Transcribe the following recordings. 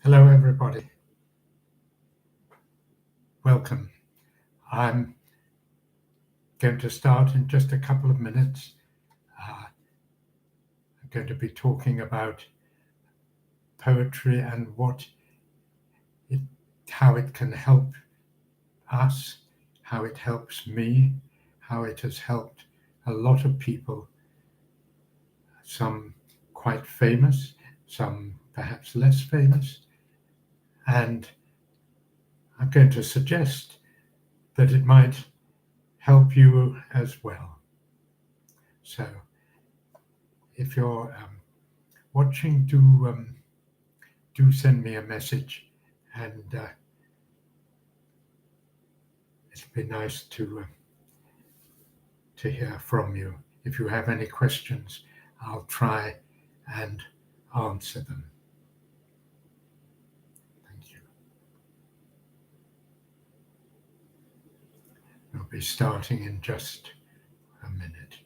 Hello, everybody. Welcome. I'm going to start in just a couple of minutes. I'm going to be talking about poetry and how it can help us, how it helps me, how it has helped a lot of people, some quite famous, some perhaps less famous. And I'm going to suggest that it might help you as well. So if you're watching, do send me a message, and it'd be nice to hear from you. If you have any questions, I'll try and answer them. Thank you. We'll be starting in just a minute.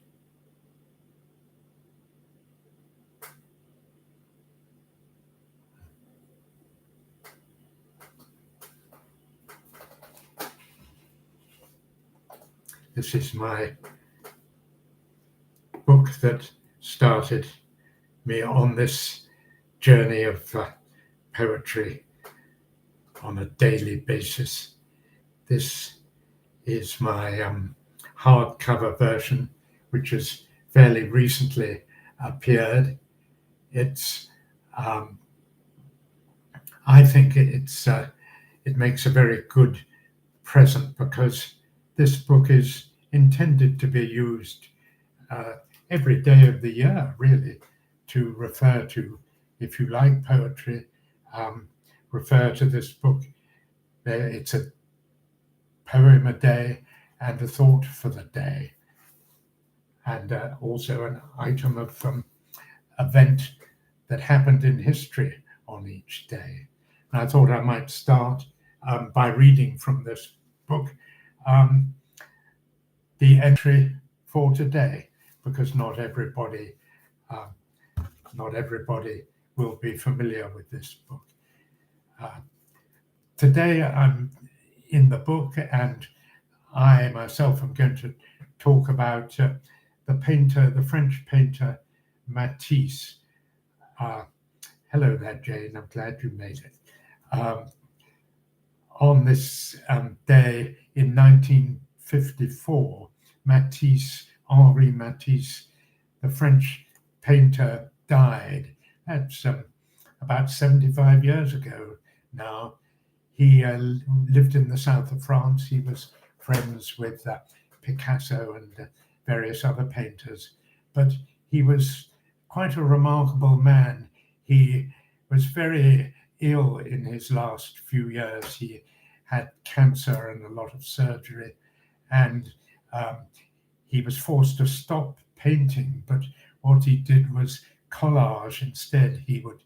This is my book that started me on this journey of poetry on a daily basis. This is my hardcover version, which has fairly recently appeared. It's I think it makes a very good present, because this book is intended to be used every day of the year, really, to refer to. If you like poetry, refer to this book. It's a poem a day and a thought for the day, and also an item of event that happened in history on each day. And I thought I might start by reading from this book the entry for today, because not everybody will be familiar with this book. Today I'm in the book, and I myself am going to talk about the French painter Matisse. Henri there, Jane. I'm glad you made it. On this day in 1954, Henri Matisse, the French painter, died. That's about 75 years ago now. He lived in the south of France. He was friends with Picasso and various other painters, but he was quite a remarkable man. He was very ill in his last few years. He had cancer and a lot of surgery, and he was forced to stop painting, but what he did was collage instead. He would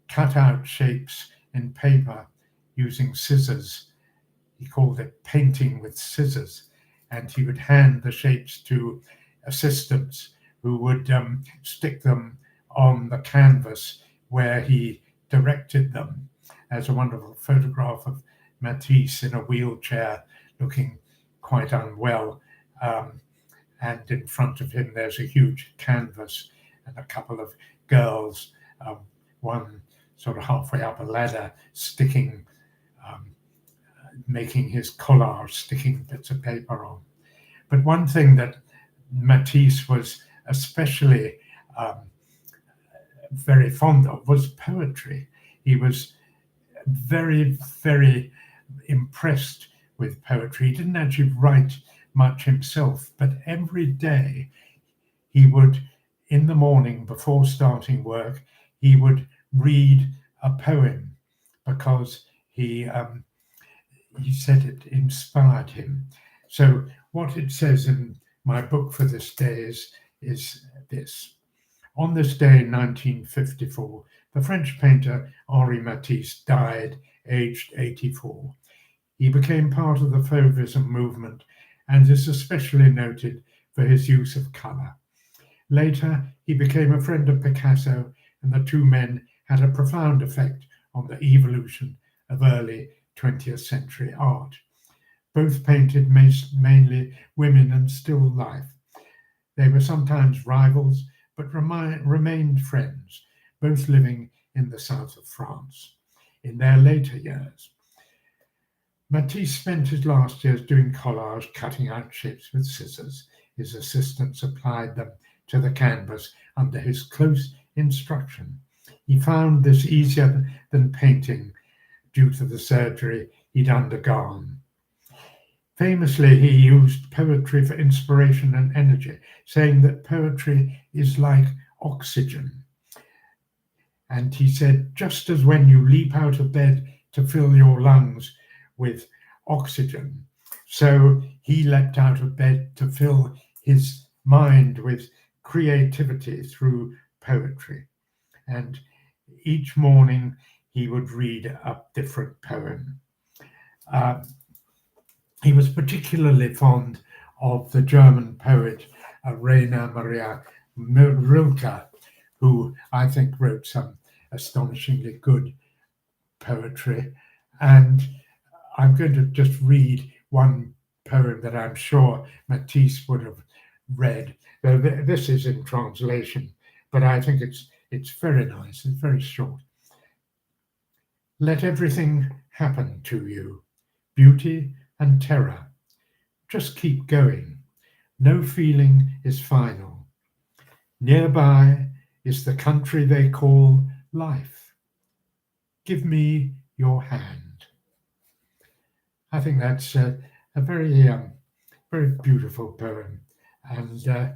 cut out shapes in paper using scissors. He called it painting with scissors, and he would hand the shapes to assistants who would stick them on the canvas where he directed them. There's a wonderful photograph of Matisse in a wheelchair, looking quite unwell, and in front of him there's a huge canvas and a couple of girls, one sort of halfway up a ladder, making his collage, sticking bits of paper on. But one thing that Matisse was especially very fond of was poetry. He was very, very impressed with poetry. He didn't actually write much himself, but every day he would, in the morning before starting work, he would read a poem, because he said it inspired him. So what it says in my book for this day is this. On this day in 1954, the French painter Henri Matisse died, aged 84. He became part of the Fauvism movement and is especially noted for his use of colour. Later, he became a friend of Picasso, and the two men had a profound effect on the evolution of early 20th century art. Both painted mainly women and still life. They were sometimes rivals, but remained friends, both living in the south of France in their later years. Matisse spent his last years doing collage, cutting out shapes with scissors. His assistants applied them to the canvas under his close instruction. He found this easier than painting due to the surgery he'd undergone. Famously, he used poetry for inspiration and energy, saying that poetry is like oxygen. And he said, just as when you leap out of bed to fill your lungs with oxygen, so he leapt out of bed to fill his mind with creativity through poetry. And each morning he would read a different poem. He was particularly fond of the German poet Rainer Maria Rilke, who I think wrote some astonishingly good poetry. And I'm going to just read one poem that I'm sure Matisse would have read. This is in translation, but I think it's very nice. It's very short. Let everything happen to you, beauty and terror. Just keep going. No feeling is final. Nearby is the country they call life. Give me your hand. I think that's a very, very beautiful poem, and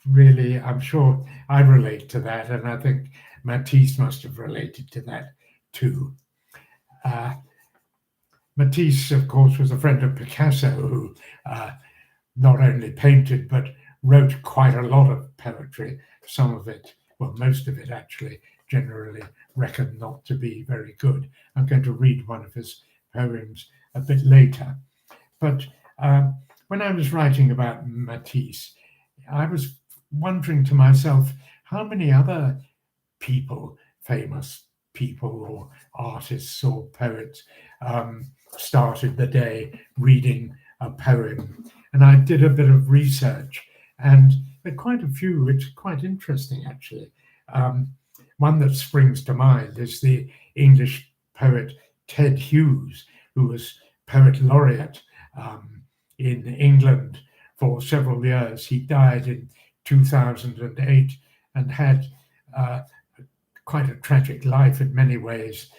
really, I'm sure I relate to that, and I think Matisse must have related to that too. Matisse, of course, was a friend of Picasso, who not only painted but wrote quite a lot of poetry. Some of it, well, most of it actually, generally reckoned not to be very good. I'm going to read one of his poems a bit later. But when I was writing about Matisse, I was wondering to myself how many other people, famous people or artists or poets, started the day reading a poem. And I did a bit of research, and there are quite a few, which are quite interesting actually. One that springs to mind is the English poet Ted Hughes, who was poet laureate in England for several years. He died in 2008 and had quite a tragic life in many ways.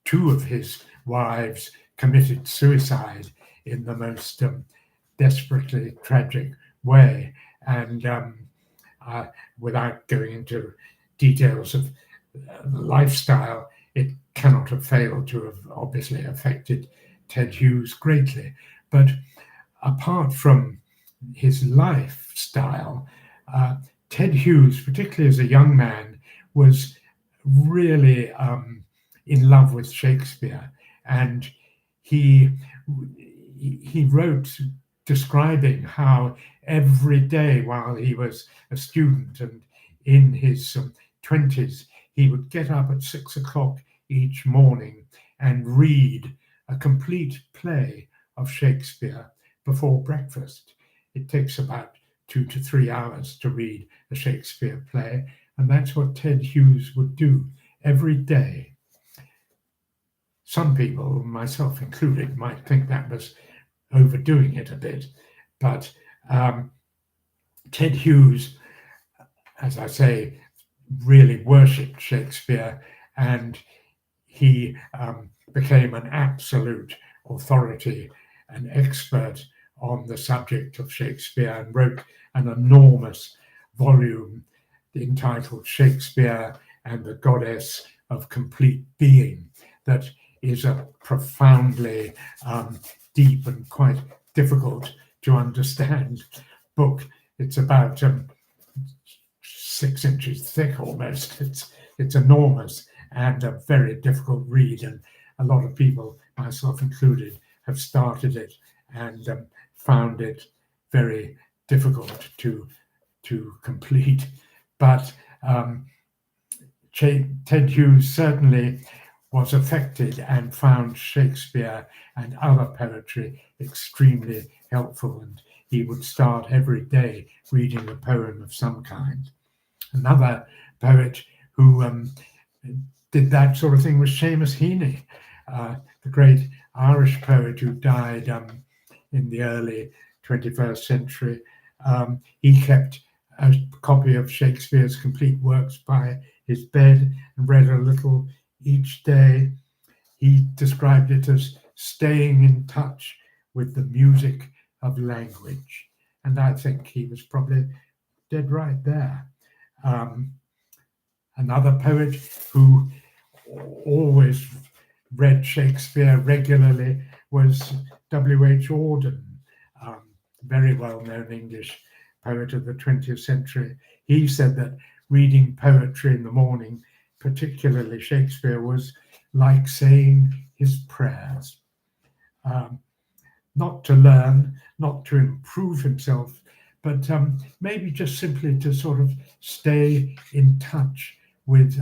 Two of his wives committed suicide in the most desperately tragic way. And without going into details of the lifestyle, it cannot have failed to have obviously affected Ted Hughes greatly. But apart from his lifestyle, Ted Hughes, particularly as a young man, was really in love with Shakespeare, and he wrote describing how every day while he was a student and in his 20s, he would get up at 6 o'clock each morning and read a complete play of Shakespeare before breakfast. It takes about 2 to 3 hours to read a Shakespeare play, and that's what Ted Hughes would do every day. Some people, myself included, might think that was overdoing it a bit, but Ted Hughes, as I say, really worshipped Shakespeare, and he became an absolute authority, an expert on the subject of Shakespeare, and wrote an enormous volume entitled Shakespeare and the Goddess of Complete Being, that is a profoundly deep and quite difficult to understand book. It's about 6 inches thick almost. It's enormous and a very difficult read, and a lot of people, myself included, have started it and found it very difficult to complete. But Ted Hughes certainly was affected and found Shakespeare and other poetry extremely helpful, and he would start every day reading a poem of some kind. Another poet who did that sort of thing was Seamus Heaney, the great Irish poet who died in the early 21st century. He kept a copy of Shakespeare's complete works by his bed and read a little each day. He described it as staying in touch with the music of language. And I think he was probably dead right there. Another poet who always read Shakespeare regularly was W.H. Auden, very well-known English poet of the 20th century. He said that reading poetry in the morning, particularly Shakespeare, was like saying his prayers. Not to learn, not to improve himself, but maybe just simply to sort of stay in touch with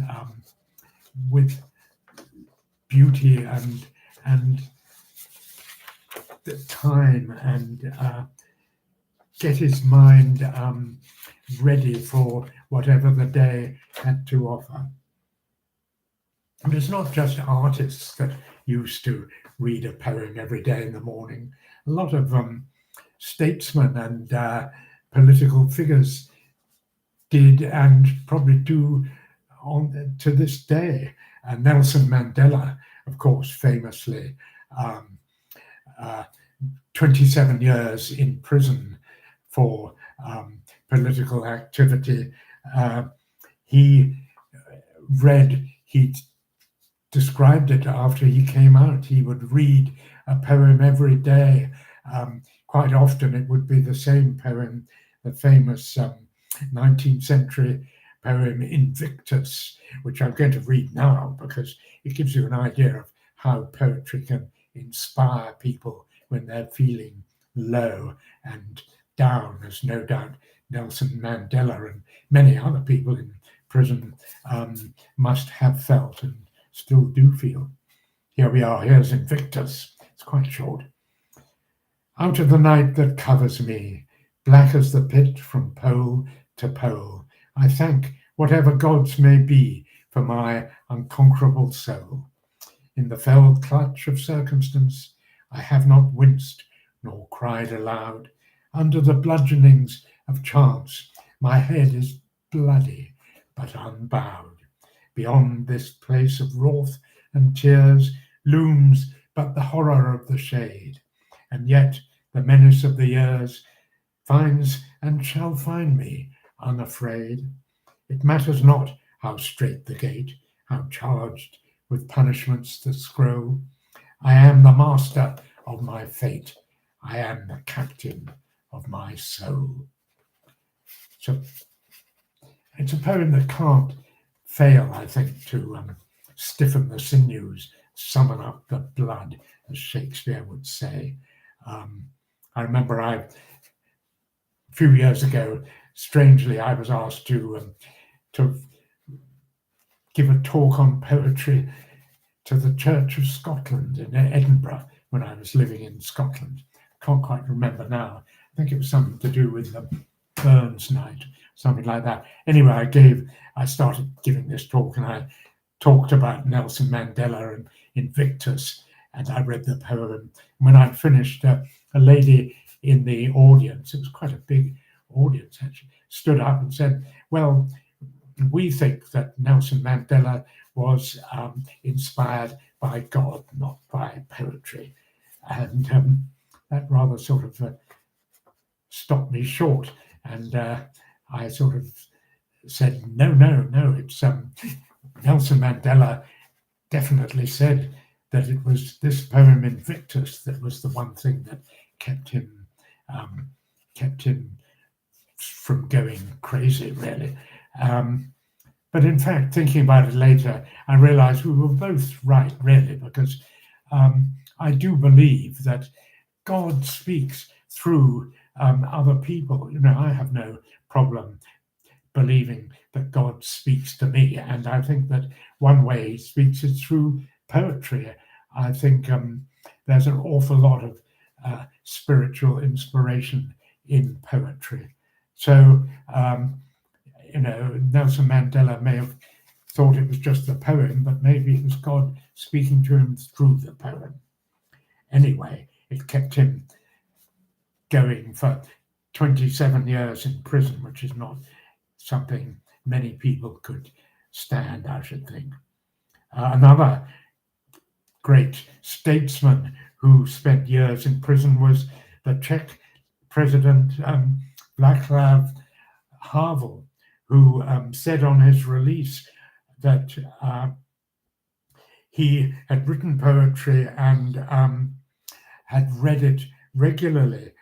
beauty and the time, and get his mind ready for whatever the day had to offer. And it's not just artists that used to read a poem every day in the morning. A lot of statesmen and political figures did, and probably do to this day. Nelson Mandela, of course, famously 27 years in prison for political activity. He described it after he came out. He would read a poem every day. Quite often it would be the same poem, the famous 19th century poem Invictus, which I'm going to read now because it gives you an idea of how poetry can inspire people when they're feeling low and down, as no doubt Nelson Mandela and many other people in prison must have felt and still do feel. Here we are, here's Invictus. It's quite short. Out of the night that covers me, black as the pit from pole to pole, I thank whatever gods may be for my unconquerable soul. In the fell clutch of circumstance, I have not winced nor cried aloud. Under the bludgeonings of chance, my head is bloody but unbowed. Beyond this place of wrath and tears looms but the horror of the shade, and yet the menace of the years finds and shall find me unafraid. It matters not how strait the gate, how charged with punishments the scroll. I am the master of my fate. I am the captain of my soul. So it's a poem that can't fail, I think, to stiffen the sinews, summon up the blood, as Shakespeare would say. I remember a few years ago, strangely, I was asked to give a talk on poetry to the Church of Scotland in Edinburgh when I was living in Scotland. Can't quite remember now. I think it was something to do with the Burns Night, something like that. Anyway, I started giving this talk, and I talked about Nelson Mandela and Invictus, and I read the poem. When I finished, a lady in the audience, it was quite a big audience actually, stood up and said, well, we think that Nelson Mandela was inspired by God, not by poetry. And that rather sort of stopped me short. And I sort of said, no, it's Nelson Mandela definitely said that it was this poem Invictus that was the one thing that kept him from going crazy, really. But in fact, thinking about it later, I realized we were both right, really, because I do believe that God speaks through other people. You know, I have no problem believing that God speaks to me, and I think that one way he speaks is through poetry, I think there's an awful lot of spiritual inspiration in poetry. So, Nelson Mandela may have thought it was just a poem, but maybe it was God speaking to him through the poem. Anyway, it kept him going for 27 years in prison, which is not something many people could stand, I should think. Another great statesman who spent years in prison was the Czech President Václav Havel, who said on his release that he had written poetry and had read it regularly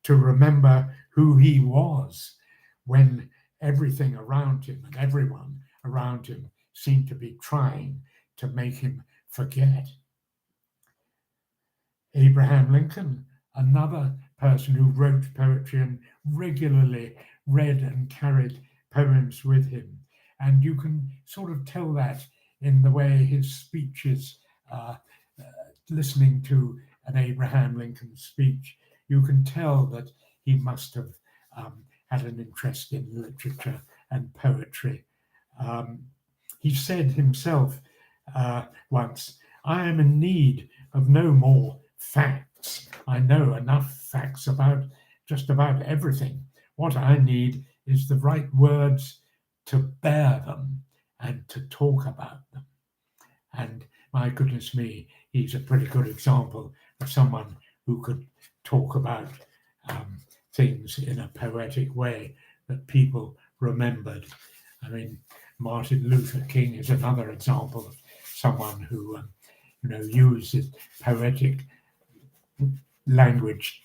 to remember who he was when everything around him and everyone around him seemed to be trying to make him forget. Abraham Lincoln, another person who wrote poetry and regularly read and carried poems with him. And you can sort of tell that in the way his speeches, listening to an Abraham Lincoln speech, you can tell that he must have had an interest in literature and poetry. He said himself once, "I am in need of no more facts. I know enough facts about just about everything. What I need is the right words to bear them and to talk about them." And my goodness me, he's a pretty good example of someone who could talk about things in a poetic way that people remembered. I mean, Martin Luther King is another example of someone who, uses poetic language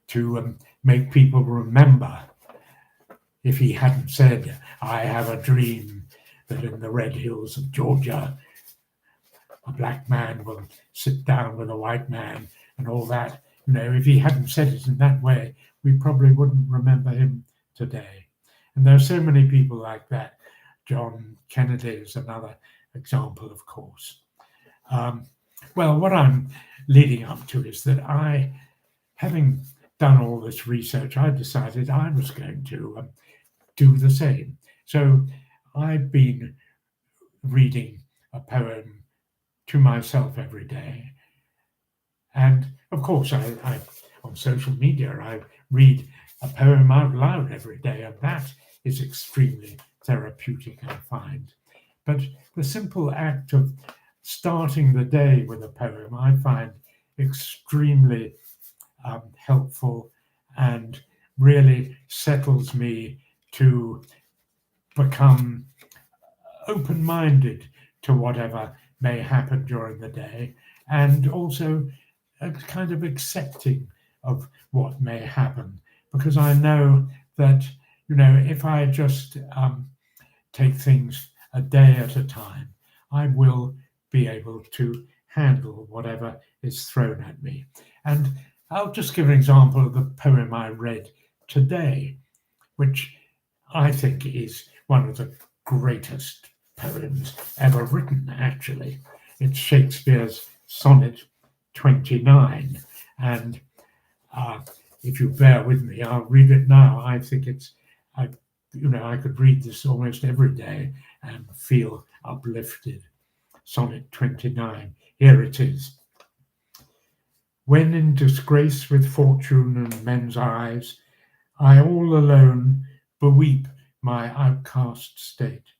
to make people remember. If he hadn't said, "I have a dream that in the red hills of Georgia, a black man will sit down with a white man," and all that, if he hadn't said it in that way, we probably wouldn't remember him today. And there are so many people like that. John Kennedy is another example, of course. Well, what I'm leading up to is that having done all this research, I decided I was going to do the same. So I've been reading a poem to myself every day. And of course, I on social media, I read a poem out loud every day, and that is extremely therapeutic, I find. But the simple act of starting the day with a poem, I find extremely helpful and really settles me to become open-minded to whatever may happen during the day, and also kind of accepting of what may happen, because I know that if I just take things a day at a time, I will be able to handle whatever is thrown at me. And I'll just give an example of the poem I read today, which I think is one of the greatest poems ever written, actually. It's Shakespeare's Sonnet 29. And if you bear with me, I'll read it now. I think I could read this almost every day and feel uplifted. Sonnet 29. Here it is. When in disgrace with fortune and men's eyes, I all alone beweep my outcast state,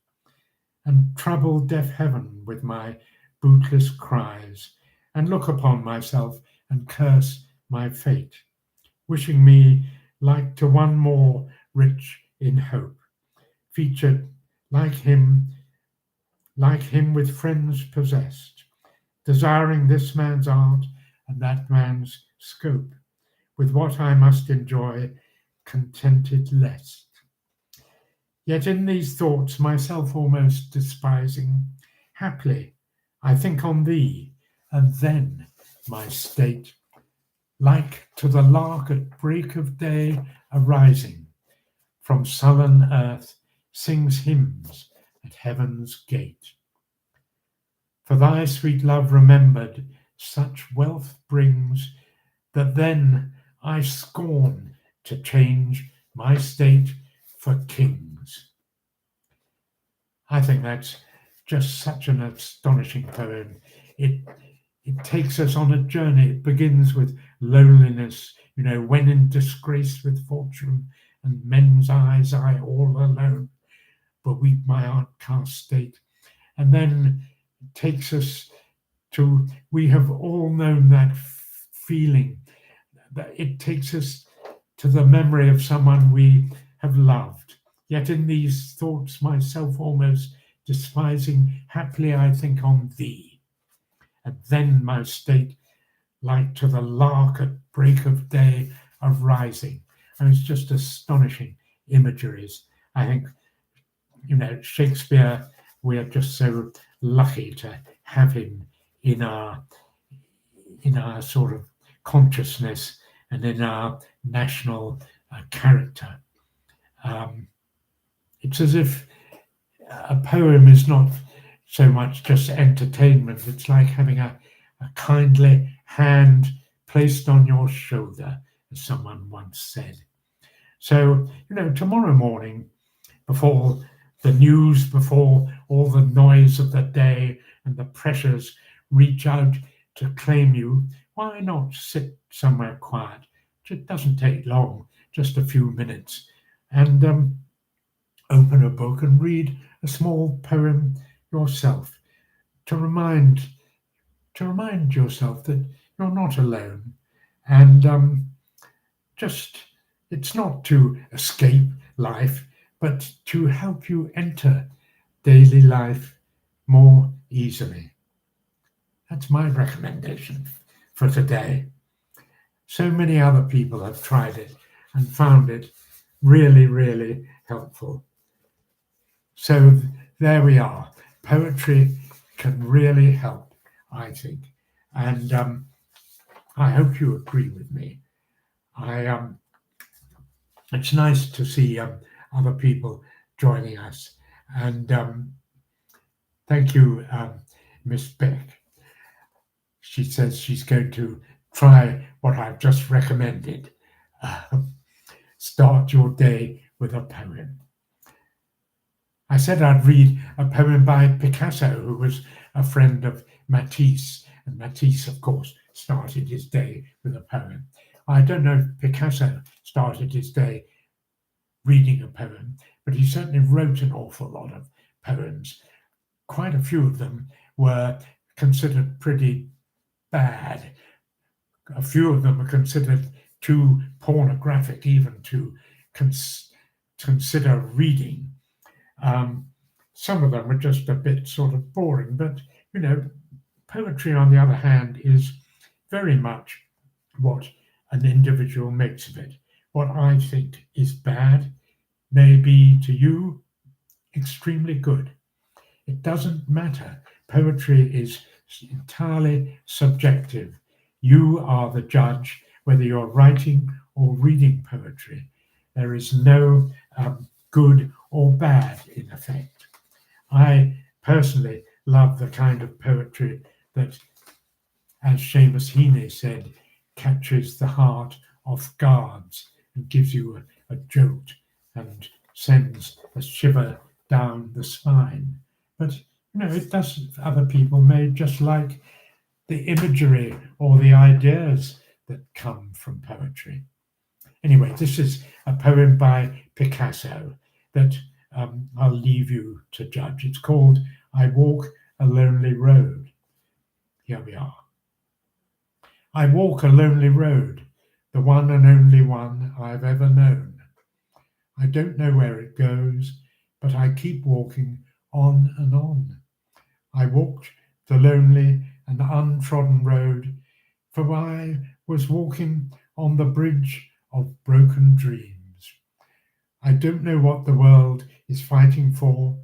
and trouble deaf heaven with my bootless cries, and look upon myself and curse my fate, wishing me like to one more rich in hope, featured like him with friends possessed, desiring this man's art and that man's scope, with what I must enjoy, contented less. Yet in these thoughts, myself almost despising, haply I think on thee, and then my state, like to the lark at break of day arising, from sullen earth sings hymns at heaven's gate. For thy sweet love remembered such wealth brings, that then I scorn to change my state for kings. I think that's just such an astonishing poem. It takes us on a journey. It begins with loneliness, when in disgrace with fortune and men's eyes I all alone, beweep my outcast state. And then it takes us to, we have all known that feeling, that it takes us to the memory of someone we have loved. Yet in these thoughts myself almost despising, haply I think on thee. And then my state, like to the lark at break of day, of rising. And it's just astonishing imageries. I think, Shakespeare, we are just so lucky to have him in our sort of consciousness and in our national character. It's as if a poem is not so much just entertainment. It's like having a kindly hand placed on your shoulder, as someone once said. So, tomorrow morning, before the news, before all the noise of the day and the pressures reach out to claim you, why not sit somewhere quiet? It doesn't take long, just a few minutes, and open a book and read a small poem yourself to remind yourself that you're not alone, and just, it's not to escape life, but to help you enter daily life more easily. That's my recommendation for today. So many other people have tried it and found it really, really helpful. So there we are. Poetry can really help, I think. And I hope you agree with me. It's nice to see other people joining us. And thank you, Miss Beck. She says she's going to try what I've just recommended. Start your day with a poem. I said I'd read a poem by Picasso, who was a friend of Matisse. And Matisse, of course, started his day with a poem. I don't know if Picasso started his day reading a poem, but he certainly wrote an awful lot of poems. Quite a few of them were considered pretty bad. A few of them are considered too pornographic even to consider reading. Some of them are just a bit sort of boring, but poetry, on the other hand, is very much what an individual makes of it. What I think is bad may be to you extremely good. It doesn't matter. Poetry is entirely subjective. You are the judge whether you're writing or reading poetry. There is no good or bad in effect. I personally love the kind of poetry that, as Seamus Heaney said, catches the heart off guards and gives you a jolt and sends a shiver down the spine. But it does. Other people may just like the imagery or the ideas that come from poetry. Anyway, this is a poem by Picasso that I'll leave you to judge. It's called I Walk a Lonely Road. Here we are. I walk a lonely road, the one and only one I've ever known. I don't know where it goes, but I keep walking on and on. I walked the lonely and untrodden road, for I was walking on the bridge of broken dreams. I don't know what the world is fighting for,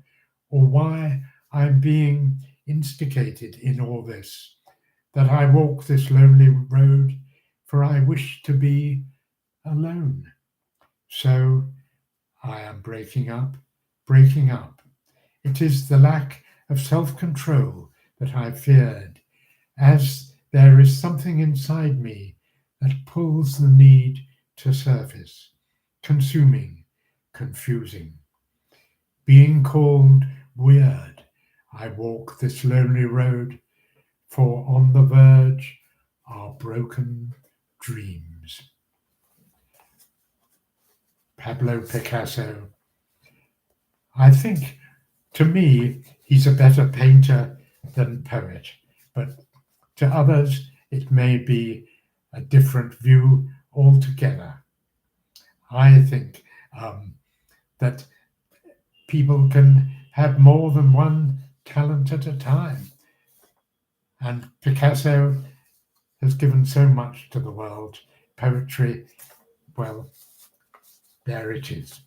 or why I'm being instigated in all this, that I walk this lonely road, for I wish to be alone. So I am breaking up. It is the lack of self-control that I feared, as there is something inside me that pulls the need to surface, consuming, confusing. Being called weird, I walk this lonely road, for on the verge are broken dreams. Pablo Picasso. I think, to me, he's a better painter than poet, but to others, it may be a different view altogether. I think that people can have more than one talent at a time. And Picasso has given so much to the world. Poetry, well, there it is.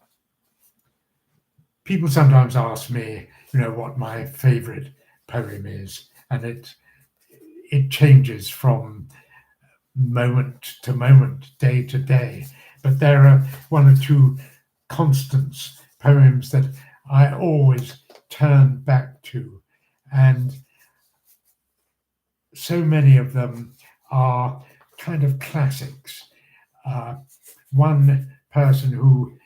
People sometimes ask me, what my favorite poem is, and it changes from moment to moment, day to day. But there are one or two constants, poems that I always turn back to, and so many of them are kind of classics. One person who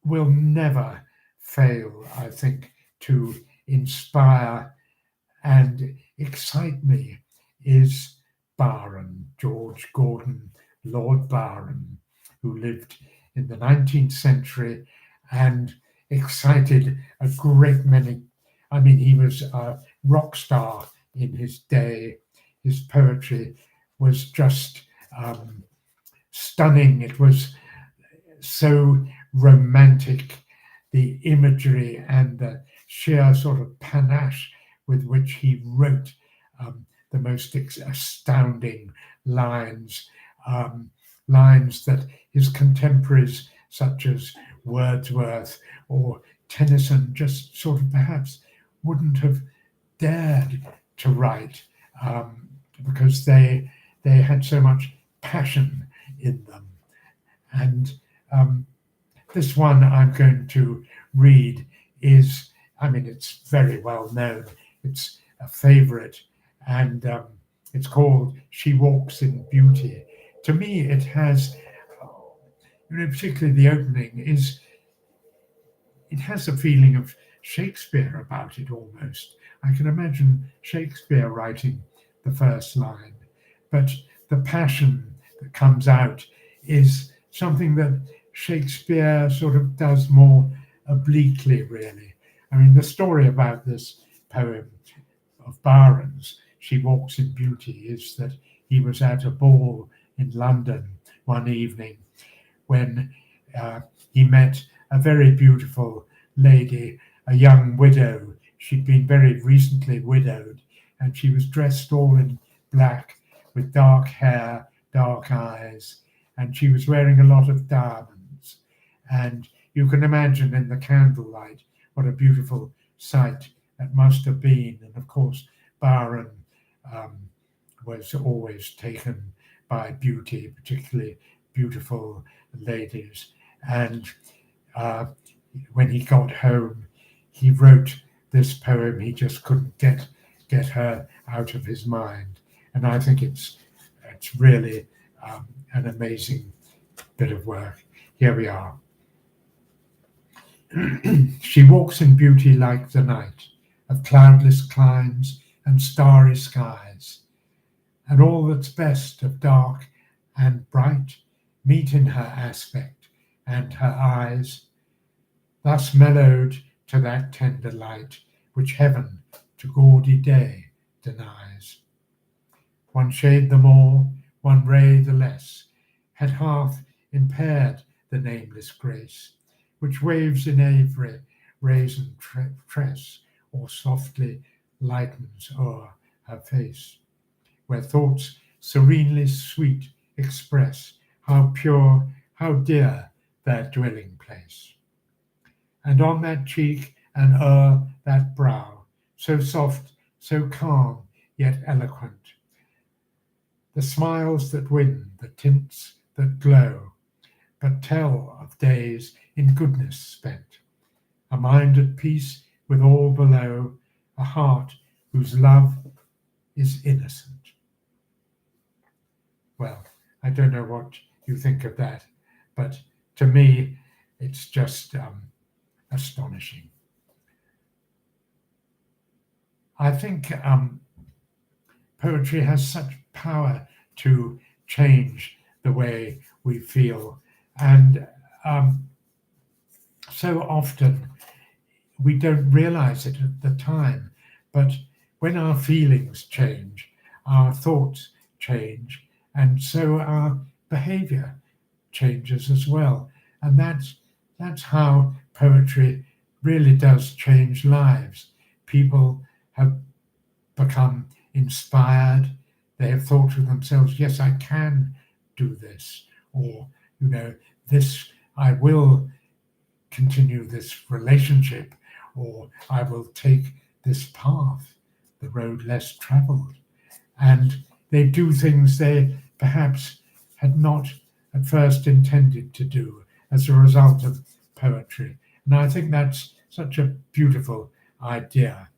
will never fail, I think, to inspire and excite me is Byron, George Gordon, Lord Byron, who lived in the 19th century and excited a great many. I mean, he was a rock star in his day. His poetry was just stunning. It was so romantic, the imagery and the sheer sort of panache with which he wrote the most astounding lines, lines that his contemporaries such as Wordsworth or Tennyson just sort of perhaps wouldn't have dared to write, because they had so much passion in them. And this one I'm going to read is, it's very well known. It's a favorite, and it's called She Walks in Beauty. To me, it has, particularly the opening, it has a feeling of Shakespeare about it almost. I can imagine Shakespeare writing the first line, but the passion that comes out is something that Shakespeare sort of does more obliquely, really. The story about this poem of Byron's, She Walks in Beauty, is that he was at a ball in London one evening when he met a very beautiful lady, a young widow. She'd been very recently widowed, and she was dressed all in black with dark hair, dark eyes, and she was wearing a lot of diamonds. And you can imagine in the candlelight what a beautiful sight that must have been. And of course, Byron was always taken by beauty, particularly beautiful ladies. And when he got home, he wrote this poem. He just couldn't get her out of his mind. And I think it's really an amazing bit of work. Here we are. She walks in beauty like the night of cloudless climes and starry skies, and all that's best of dark and bright meet in her aspect and her eyes, thus mellowed to that tender light which heaven to gaudy day denies. One shade the more, one ray the less, had half impaired the nameless grace, which waves in every raisin tress, or softly lightens o'er her face, where thoughts serenely sweet express how pure, how dear their dwelling place. And on that cheek and o'er that brow, so soft, so calm, yet eloquent, the smiles that win, the tints that glow, but tell of days in goodness spent, a mind at peace with all below, a heart whose love is innocent. Well, I don't know what you think of that, but to me, it's just astonishing. I think poetry has such power to change the way we feel, and so often we don't realize it at the time, but when our feelings change, our thoughts change, and so our behavior changes as well. And that's how poetry really does change lives. People have become inspired. They have thought to themselves, yes, I can do this, or, this, I will continue this relationship, or I will take this path, the road less traveled. And they do things they perhaps had not at first intended to do as a result of poetry. And I think that's such a beautiful idea.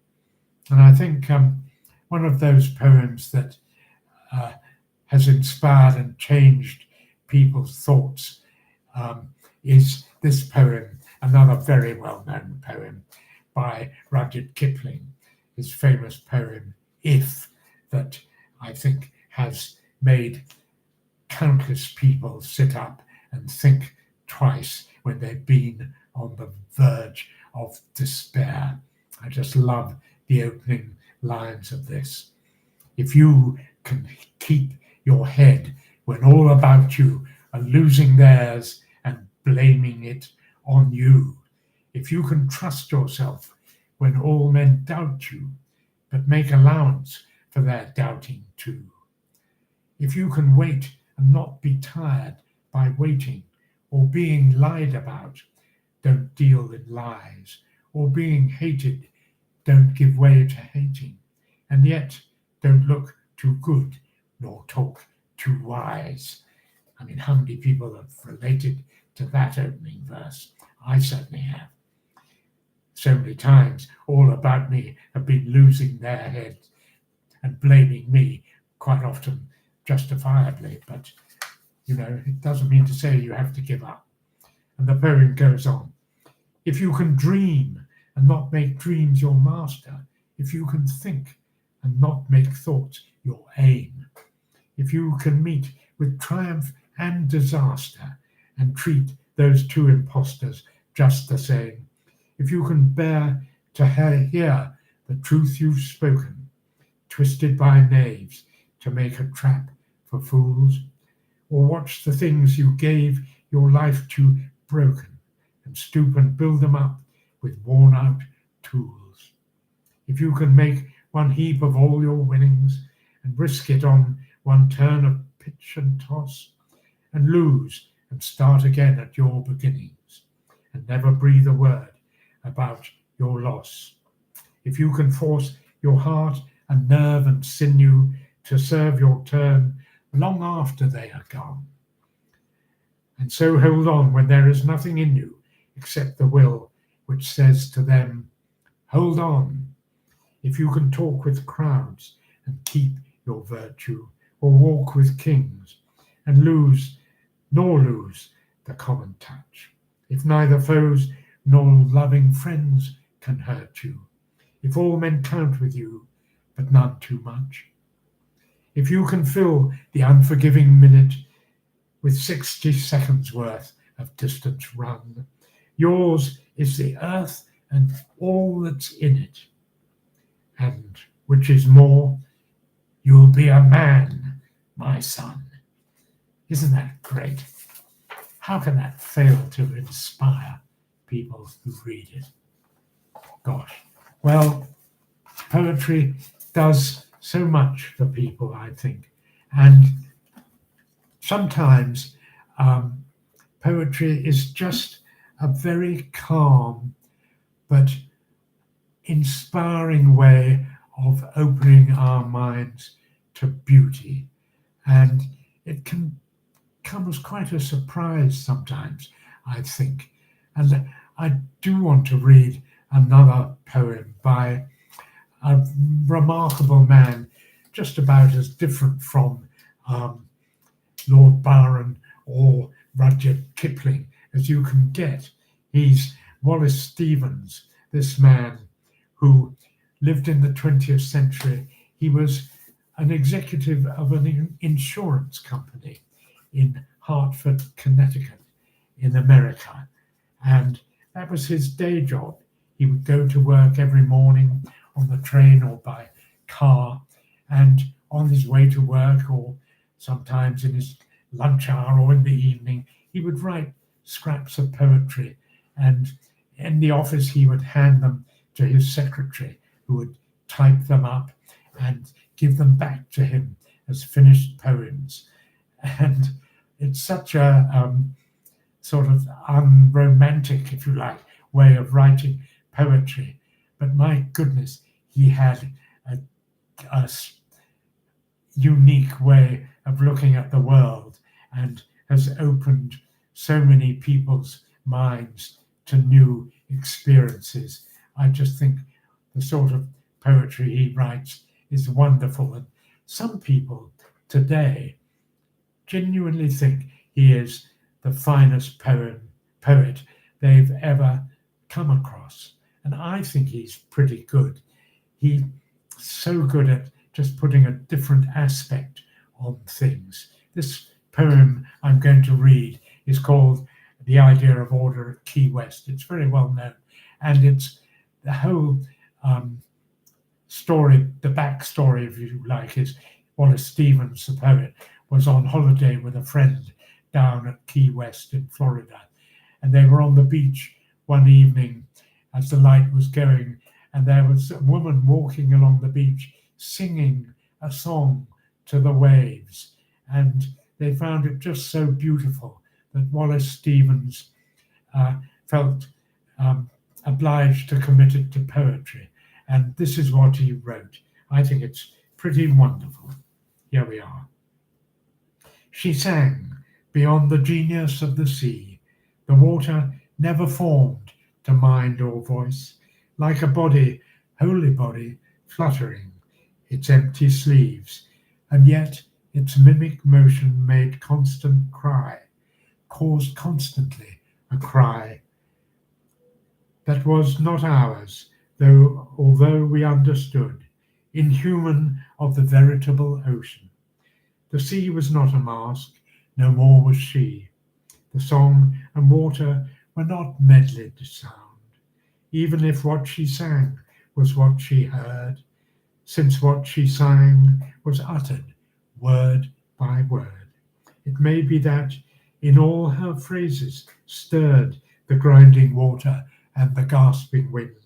And I think one of those poems that has inspired and changed people's thoughts is this poem, another very well-known poem by Rudyard Kipling, his famous poem, If, that I think has made countless people sit up and think twice when they've been on the verge of despair. I just love the opening lines of this. If you can keep your head when all about you are losing theirs and blaming it on you, if you can trust yourself when all men doubt you, but make allowance for their doubting too, if you can wait and not be tired by waiting or being lied about, don't deal in lies, or being hated, don't give way to hating, and yet don't look too good nor talk too wise. I mean, how many people have related to that opening verse? I certainly have. So many times, all about me have been losing their heads and blaming me, quite often justifiably, but it doesn't mean to say you have to give up. And the poem goes on. If you can dream and not make dreams your master, if you can think and not make thoughts your aim, if you can meet with triumph and disaster and treat those two impostors just the same, if you can bear to hear the truth you've spoken, twisted by knaves to make a trap for fools, or watch the things you gave your life to broken and stoop and build them up with worn out tools. If you can make one heap of all your winnings and risk it on one turn of pitch and toss, and lose and start again at your beginnings, and never breathe a word about your loss. If you can force your heart and nerve and sinew to serve your turn long after they are gone, and so hold on when there is nothing in you except the will which says to them, hold on. If you can talk with crowds and keep your virtue, or walk with kings and lose the common touch, if neither foes nor loving friends can hurt you, if all men count with you, but none too much, if you can fill the unforgiving minute with 60 seconds worth of distance run, yours is the earth and all that's in it, and which is more, you'll be a man, my son. Isn't that great? How can that fail to inspire people who read it? Gosh. Well, poetry does so much for people, I think. And sometimes poetry is just a very calm but inspiring way of opening our minds to beauty. And it can come as quite a surprise sometimes, I think. And I do want to read another poem by a remarkable man, just about as different from Lord Byron or Rudyard Kipling as you can get. He's Wallace Stevens, this man who lived in the 20th century. He was an executive of an insurance company in Hartford, Connecticut, in America. And that was his day job. He would go to work every morning on the train or by car, and on his way to work, or sometimes in his lunch hour or in the evening, he would write scraps of poetry. And in the office, he would hand them to his secretary, who would type them up and give them back to him as finished poems. And it's such a sort of unromantic, if you like, way of writing poetry. But my goodness, he had a unique way of looking at the world and has opened so many people's minds to new experiences. I just think the sort of poetry he writes is wonderful. And some people today genuinely think he is the finest poet they've ever come across. And I think he's pretty good. He's so good at just putting a different aspect on things. This poem I'm going to read is called The Idea of Order at Key West. It's very well known. And it's the whole story, the backstory, if you like, is Wallace Stevens, the poet, was on holiday with a friend down at Key West in Florida. And they were on the beach one evening as the light was going, and there was a woman walking along the beach singing a song to the waves. And they found it just so beautiful that Wallace Stevens felt obliged to commit it to poetry. And this is what he wrote. I think it's pretty wonderful. Here we are. She sang beyond the genius of the sea. The water never formed to mind or voice, like a body, holy body, fluttering its empty sleeves, and yet its mimic motion made constant cry, caused constantly a cry that was not ours, although we understood, inhuman of the veritable ocean. The sea was not a mask, no more was she. The song and water were not medleyed sound, even if what she sang was what she heard, since what she sang was uttered word by word. It may be that in all her phrases stirred the grinding water and the gasping wind,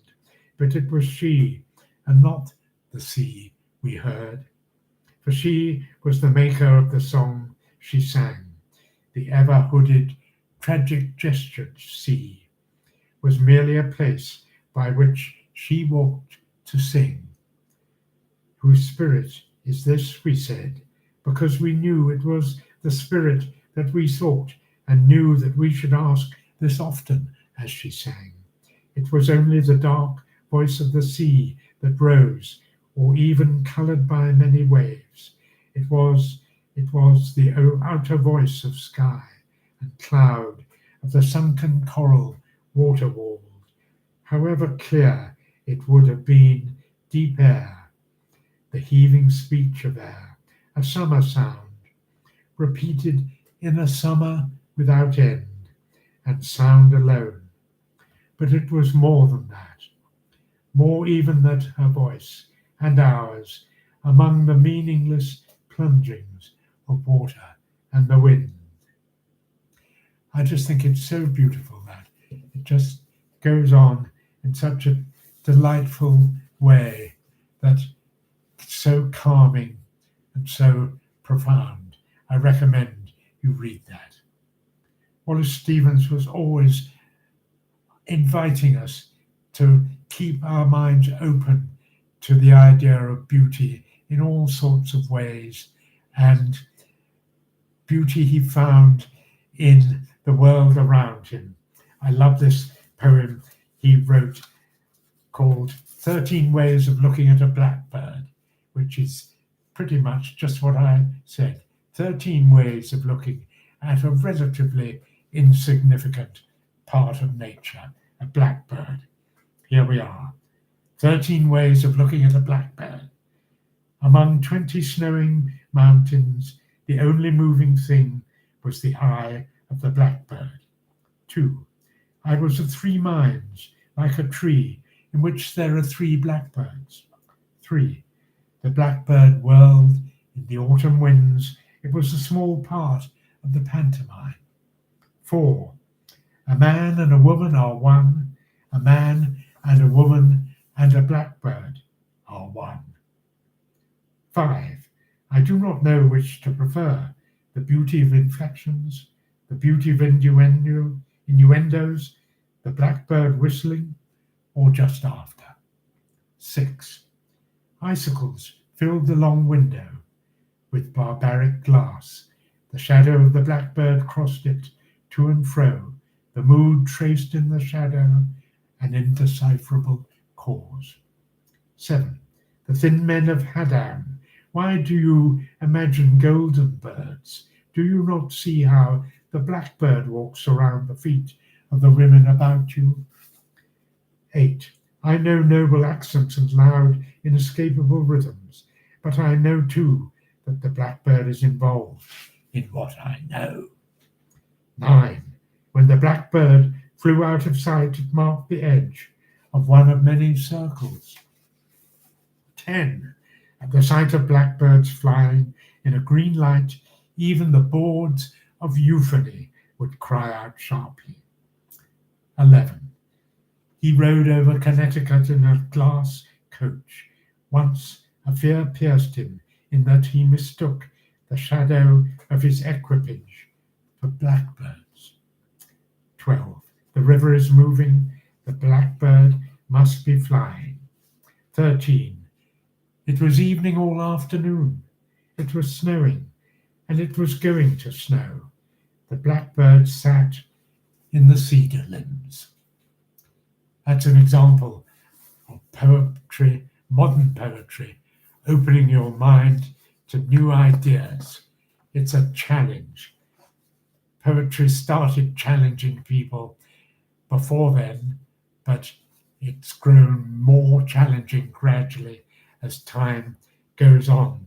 but it was she and not the sea we heard. For she was the maker of the song she sang. The ever-hooded, tragic-gestured sea was merely a place by which she walked to sing. Whose spirit is this, we said, because we knew it was the spirit that we sought and knew that we should ask this often as she sang. It was only the dark voice of the sea that rose, or even coloured by many waves. It was the outer voice of sky and cloud, of the sunken coral water-walled. However clear it would have been, deep air, the heaving speech of air, a summer sound, repeated in a summer without end, and sound alone. But it was more than that, more even than her voice and ours, among the meaningless plungings of water and the wind. I just think it's so beautiful that it just goes on in such a delightful way that it's so calming and so profound. I recommend you read that. Wallace Stevens was always inviting us to keep our minds open to the idea of beauty in all sorts of ways, and beauty he found in the world around him. I love this poem he wrote called 13 ways of looking at a blackbird, which is pretty much just what I said. 13 ways of looking at a relatively insignificant part of nature, a blackbird. Here we are. 13 ways of looking at a blackbird. Among 20 snowing mountains, the only moving thing was the eye of the blackbird. 2. I was of 3 minds, like a tree, in which there are 3 blackbirds. 3. The blackbird whirled in the autumn winds. It was a small part of the pantomime. 4. A man and a woman are one. A man and a woman and a blackbird are one. 5. I do not know which to prefer, the beauty of inflections, the beauty of innuendos, the blackbird whistling, or just after. 6. Icicles filled the long window with barbaric glass. The shadow of the blackbird crossed it to and fro, the mood traced in the shadow, an indecipherable cause. 7. The thin men of Haddam. Why do you imagine golden birds? Do you not see how the blackbird walks around the feet of the women about you? 8. I know noble accents and loud, inescapable rhythms, but I know too that the blackbird is involved in what I know. 9. When the blackbird flew out of sight, it marked the edge of one of many circles. 10. At the sight of blackbirds flying in a green light, even the boards of euphony would cry out sharply. 11. He rode over Connecticut in a glass coach. Once a fear pierced him in that he mistook the shadow of his equipage for blackbirds. 12. The river is moving, the blackbird must be flying. 13. It was evening all afternoon. It was snowing, and it was going to snow. The blackbird sat in the cedar limbs. That's an example of poetry, modern poetry, opening your mind to new ideas. It's a challenge. Poetry started challenging people before then, but it's grown more challenging gradually as time goes on.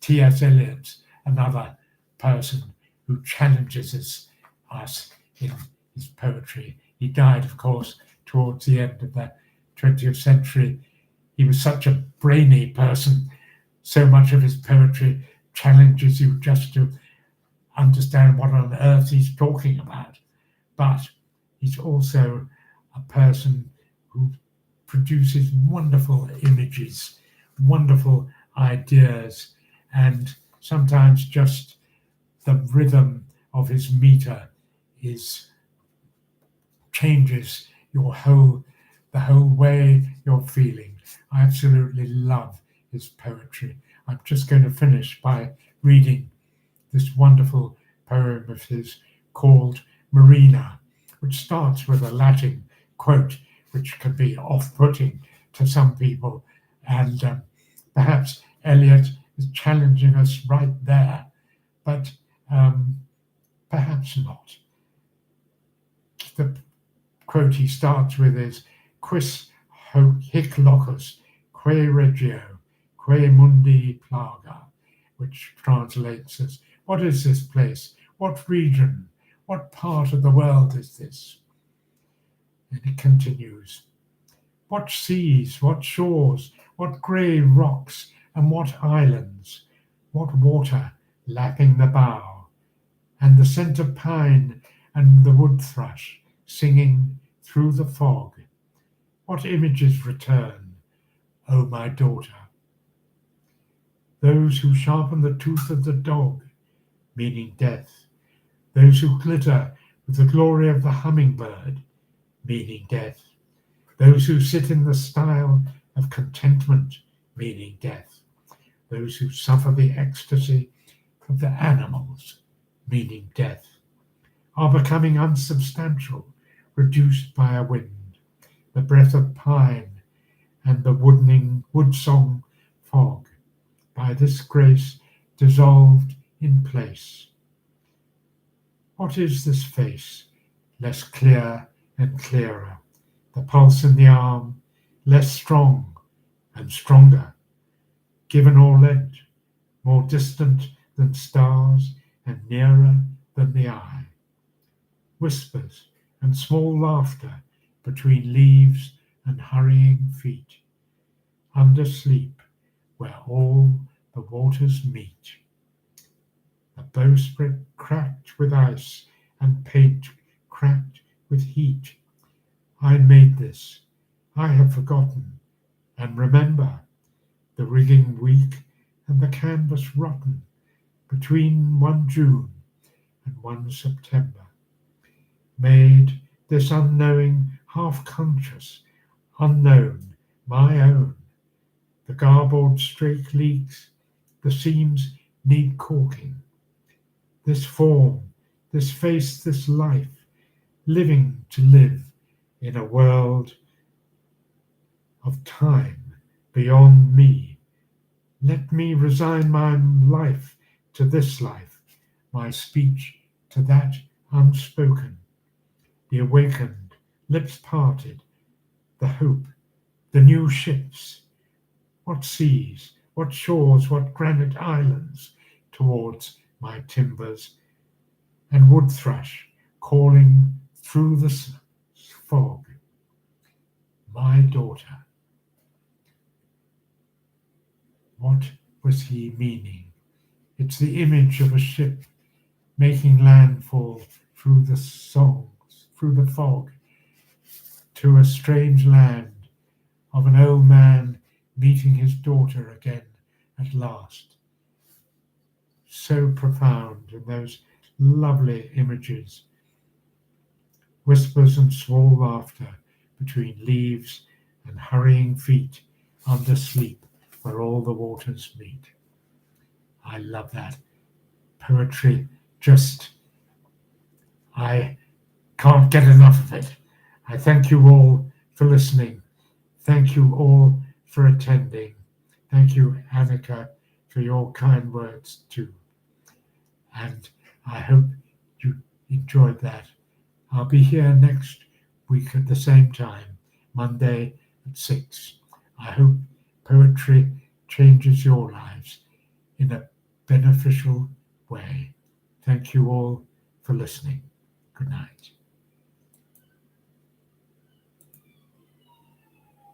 T.S. Eliot, another person who challenges us in his poetry. He died, of course, towards the end of the 20th century. He was such a brainy person. So much of his poetry challenges you just to understand what on earth he's talking about. But he's also a person who produces wonderful images, wonderful ideas, and sometimes just the rhythm of his meter changes the whole way you're feeling. I absolutely love his poetry. I'm just going to finish by reading this wonderful poem of his called Marina, which starts with a Latin quote, which can be off-putting to some people. And perhaps Eliot is challenging us right there, but perhaps not. The quote he starts with is, Quis hic locus, que regio, que mundi plaga, which translates as, what is this place? What region? What part of the world is this? And it continues. What seas, what shores, what grey rocks, and what islands, what water lapping the bow, and the scent of pine and the wood thrush singing through the fog. What images return, O my daughter? Those who sharpen the tooth of the dog, meaning death. Those who glitter with the glory of the hummingbird, meaning death. Those who sit in the style of contentment, meaning death. Those who suffer the ecstasy of the animals, meaning death, are becoming unsubstantial, reduced by a wind, the breath of pine and the wood song fog, by this grace dissolved in place. What is this face, less clear and clearer, the pulse in the arm, less strong and stronger, given or lent, more distant than stars and nearer than the eye? Whispers and small laughter between leaves and hurrying feet, under sleep where all the waters meet. The bowsprit cracked with ice and paint cracked with heat. I made this, I have forgotten, and remember the rigging weak and the canvas rotten between 1 June and 1 September. Made this unknowing, half-conscious, unknown, my own. The garboard strake leaks, the seams need caulking. This form, this face, this life, living to live in a world of time beyond me. Let me resign my life to this life, my speech to that unspoken. The awakened, lips parted, the hope, the new ships. What seas, what shores, what granite islands towards my timbers, and wood thrush calling through the fog. My daughter. What was he meaning? It's the image of a ship making landfall through the fog, to a strange land, of an old man meeting his daughter again at last. So profound in those lovely images. Whispers and small laughter between leaves and hurrying feet under sleep where all the waters meet. I love that. Poetry, I can't get enough of it. I thank you all for listening. Thank you all for attending. Thank you, Annika, for your kind words too. And I hope you enjoyed that. I'll be here next week at the same time, Monday at 6. I hope poetry changes your lives in a beneficial way. Thank you all for listening.